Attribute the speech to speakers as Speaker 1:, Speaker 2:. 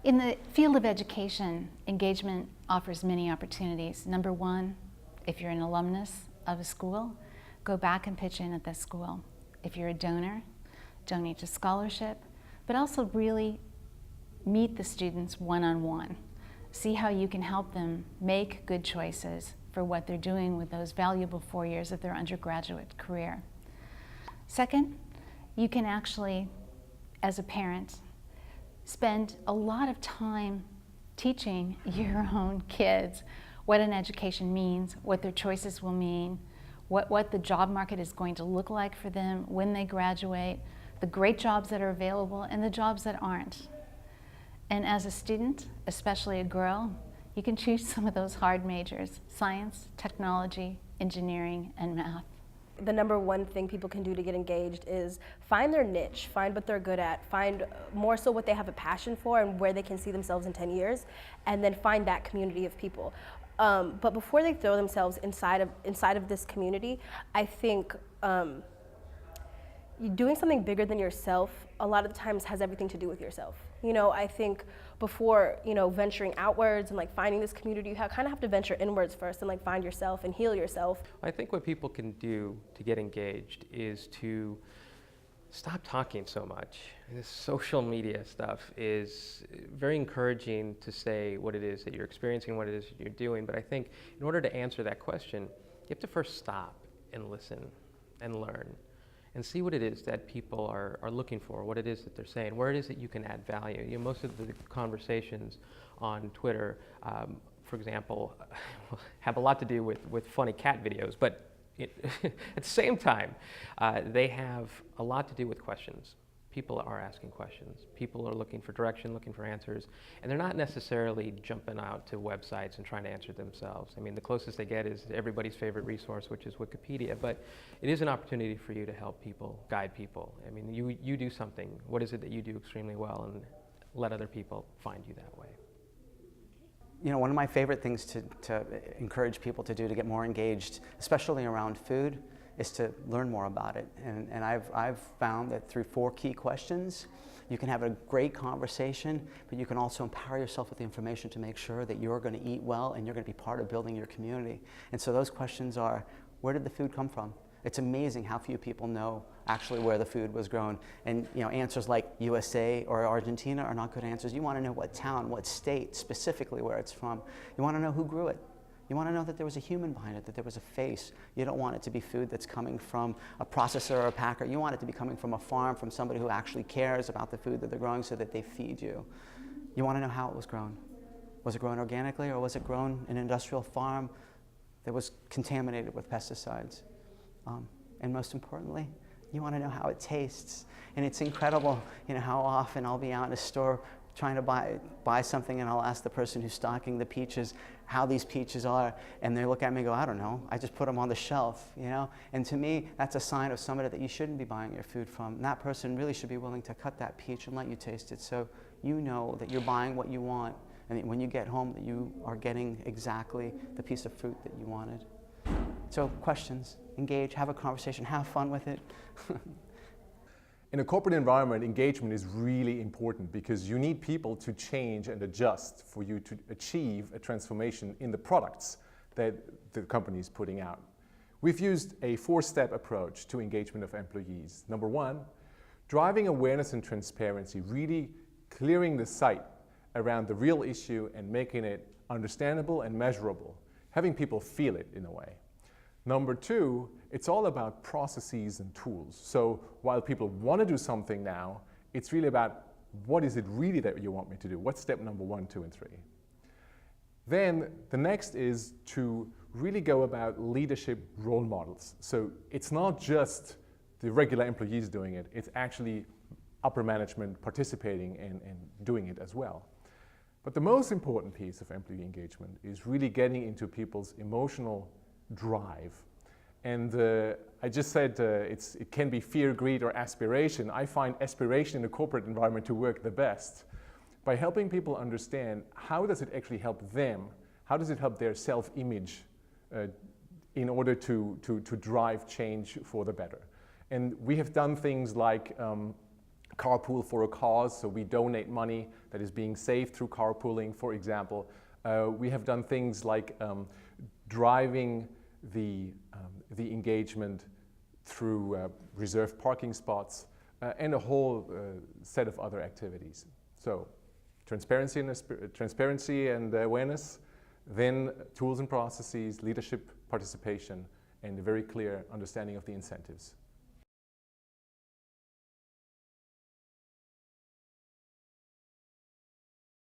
Speaker 1: In the field of education, engagement offers many opportunities. Number one, if you're an alumnus of a school, go back and pitch in at that school. If you're a donor, donate to scholarship, but also really meet the students one-on-one. See how you can help them make good choices for what they're doing with those valuable 4 years of their undergraduate career. Second, you can actually, as a parent, spend a lot of time teaching your own kids what an education means, what their choices will mean, what the job market is going to look like for them when they graduate, the great jobs that are available and the jobs that aren't. And as a student, especially a girl, you can choose some of those hard majors: science, technology, engineering, and math.
Speaker 2: The number one thing people can do to get engaged is find their niche, find what they're good at, find more so what they have a passion for and where they can see themselves in 10 years, and then find that community of people. But before they throw themselves inside of this community, I think doing something bigger than yourself a lot of the times has everything to do with yourself. You know, I think before, venturing outwards and like finding this community, you kind of have to venture inwards first and like find yourself and heal yourself.
Speaker 3: I think what people can do to get engaged is to stop talking so much. This social media stuff is very encouraging to say what it is that you're experiencing, what it is that you're doing, but I think in order to answer that question, you have to first stop and listen and learn and see what it is that people are looking for, what it is that they're saying, where it is that you can add value. You know, most of the conversations on Twitter, for example, have a lot to do with funny cat videos, but at the same time, they have a lot to do with questions. People are asking questions. People are looking for direction, looking for answers, and they're not necessarily jumping out to websites and trying to answer themselves. I mean, the closest they get is everybody's favorite resource, which is Wikipedia, but it is an opportunity for you to help people, guide people. I mean, you do something. What is it that you do extremely well, and let other people find you that way?
Speaker 4: You know, one of my favorite things to encourage people to do to get more engaged, especially around food, is to learn more about it. And I've found that through 4 key questions, you can have a great conversation, but you can also empower yourself with the information to make sure that you're going to eat well and you're going to be part of building your community. And so those questions are, where did the food come from? It's amazing how few people know actually where the food was grown. And answers like USA or Argentina are not good answers. You want to know what town, what state, specifically where it's from. You want to know who grew it. You want to know that there was a human behind it, that there was a face. You don't want it to be food that's coming from a processor or a packer. You want it to be coming from a farm, from somebody who actually cares about the food that they're growing so that they feed you. You want to know how it was grown. Was it grown organically, or was it grown in an industrial farm that was contaminated with pesticides? And most importantly, you want to know how it tastes. And it's incredible, how often I'll be out in a store trying to buy something, and I'll ask the person who's stocking the peaches how these peaches are, and they look at me and go, I don't know, I just put them on the shelf, And to me, that's a sign of somebody that you shouldn't be buying your food from. And that person really should be willing to cut that peach and let you taste it, so you know that you're buying what you want, and that when you get home that you are getting exactly the piece of fruit that you wanted. So questions, engage, have a conversation, have fun with it.
Speaker 5: In a corporate environment, engagement is really important because you need people to change and adjust for you to achieve a transformation in the products that the company is putting out. We've used a 4-step approach to engagement of employees. Number 1, driving awareness and transparency, really clearing the site around the real issue and making it understandable and measurable, having people feel it in a way. Number 2, it's all about processes and tools. So while people want to do something now, it's really about what is it really that you want me to do? What's step number 1, 2, and 3? Then the next is to really go about leadership role models. So it's not just the regular employees doing it, it's actually upper management participating and doing it as well. But the most important piece of employee engagement is really getting into people's emotional drive. And I just said it can be fear, greed, or aspiration. I find aspiration in a corporate environment to work the best by helping people understand how does it actually help them, how does it help their self-image in order to drive change for the better. And we have done things like carpool for a cause, so we donate money that is being saved through carpooling, for example. We have done things like driving the engagement through reserved parking spots and a whole set of other activities. So transparency and awareness, then tools and processes, leadership participation, and a very clear understanding of the incentives.